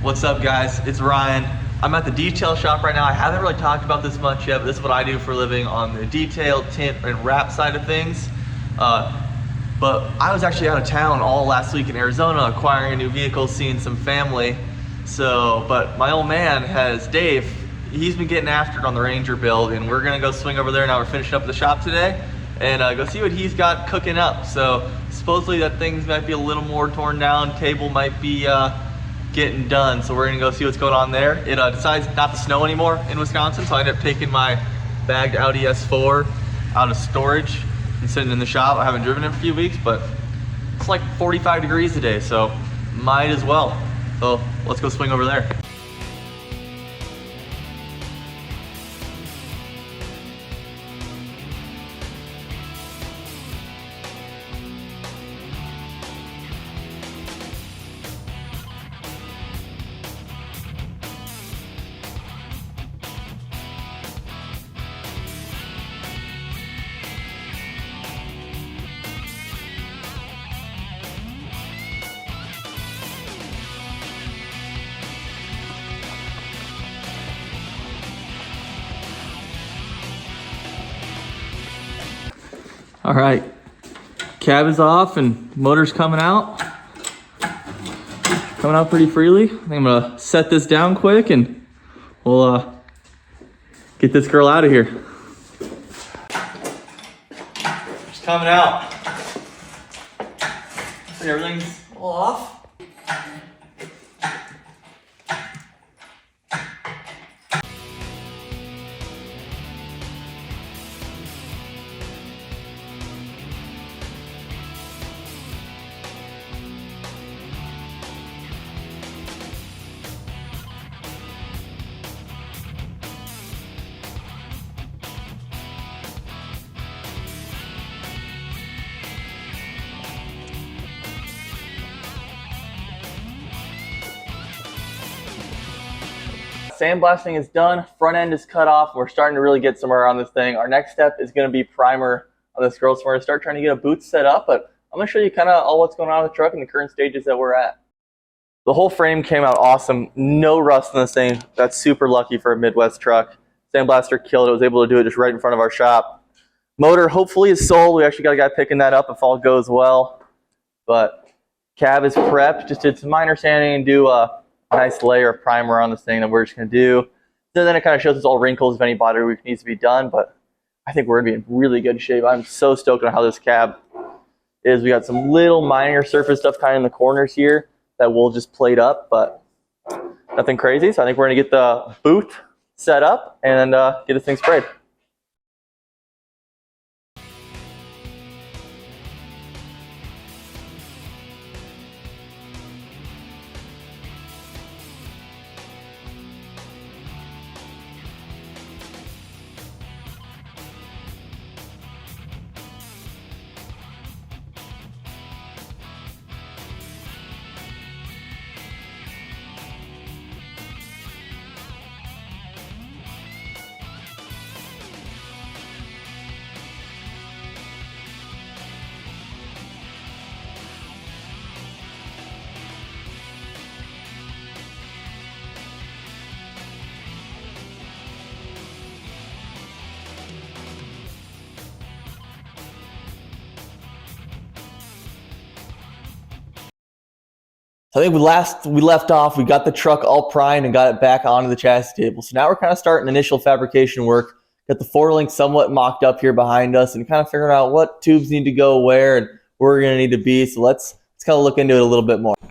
What's up, guys? It's Ryan. I'm at the detail shop right now. I haven't really talked about this much yet, but this is what I do for a living on the detail, tint, and wrap side of things. But I was actually out of town all last week in Arizona acquiring a new vehicle, seeing some family. But my old man Dave, he's been getting after it on the Ranger build, and we're gonna go swing over there now. We're finishing up the shop today and go see what he's got cooking up. So supposedly that things might be a little more torn down, table might be getting done. So we're gonna go see what's going on there. It decides not to snow anymore in Wisconsin, so I ended up taking my bagged Audi S4 out of storage and sitting in the shop. I haven't driven it in a few weeks, but it's like 45 degrees today, so might as well. So let's go swing over there. All right, cab is off and motor's coming out pretty freely. I think I'm gonna set this down quick and we'll get this girl out of here. It's coming out. So everything's all off. Sandblasting is done, front end is cut off. We're starting to really get somewhere on this thing. Our next step is going to be primer on this girl, so we're going to start trying to get a boot set up, but I'm going to show you kind of all what's going on with the truck and the current stages that we're at. The whole frame came out awesome, no rust in this thing. That's super lucky for a Midwest truck. Sandblaster killed it, was able to do it just right in front of our shop. Motor hopefully is sold. We actually got a guy picking that up if all goes well, but cab is prepped. Just did some minor sanding and do a nice layer of primer on this thing that we're just going to do. So then it kind of shows us all wrinkles if any body work needs to be done, but I think we're going to be in really good shape. I'm so stoked on how this cab is. We got some little minor surface stuff kind of in the corners here that we'll just plate up, but nothing crazy. So I think we're going to get the boot set up and get this thing sprayed. So I think we left off, we got the truck all primed and got it back onto the chassis table. So now we're kind of starting initial fabrication work. Got the 4-link somewhat mocked up here behind us and kind of figuring out what tubes need to go where and where we're going to need to be. So let's kind of look into it a little bit more. All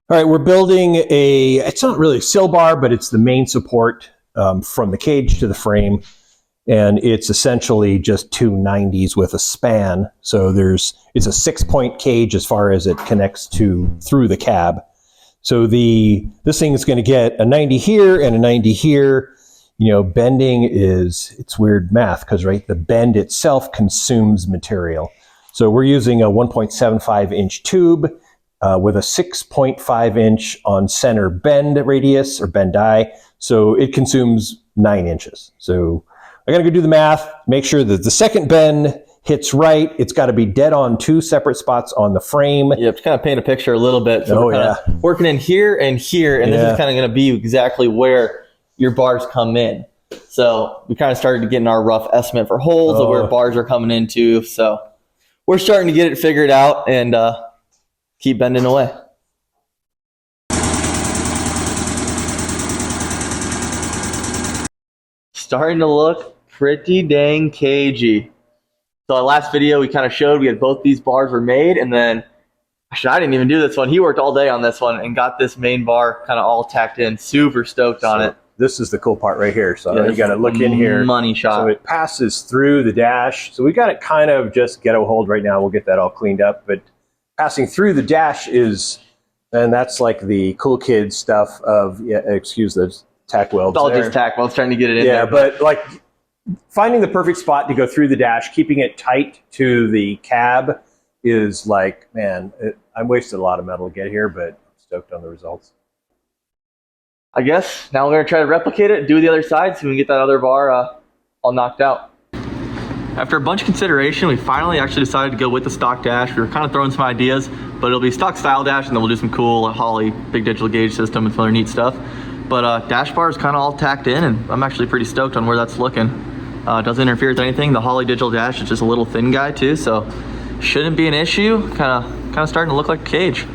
right, we're building it's not really a sill bar, but it's the main support from the cage to the frame. And it's essentially just two 90s with a span. So it's a 6-point cage as far as it connects through the cab. So this thing is going to get a 90 here and a 90 here. You know, bending it's weird math because, right, the bend itself consumes material. So we're using a 1.75 inch tube with a 6.5 inch on center bend radius or bend die. So it consumes 9 inches. So I gotta go do the math, make sure that the second bend hits right. It's got to be dead on 2 separate spots on the frame. Yep, to kind of paint a picture a little bit. So we're kind of working in here and here, and this is kind of going to be exactly where your bars come in. So we kind of started getting our rough estimate for holes of where bars are coming into. So we're starting to get it figured out and keep bending away. Starting to look pretty dang cagey. So our last video we kind of showed we had both these bars were made, and then actually I didn't even do this one. He worked all day on this one and got this main bar kind of all tacked in. Super stoked on it. This is the cool part right here. So you got to look in here. Money shot. So it passes through the dash. So we got it kind of just ghetto hold right now. We'll get that all cleaned up. But passing through the dash is, and that's like the cool kid stuff of, excuse the tack welds. It's all just tack welds trying to get it in there. Yeah, but like finding the perfect spot to go through the dash, keeping it tight to the cab is like, man, I wasted a lot of metal to get here, but I'm stoked on the results. I guess now we're going to try to replicate it, do the other side so we can get that other bar all knocked out. After a bunch of consideration, we finally actually decided to go with the stock dash. We were kind of throwing some ideas, but it'll be stock style dash, and then we'll do some cool Holley big digital gauge system and some other neat stuff. But dash bar is kind of all tacked in, and I'm actually pretty stoked on where that's looking. It doesn't interfere with anything. The Holley digital dash is just a little thin guy too, so shouldn't be an issue. Kind of starting to look like a cage.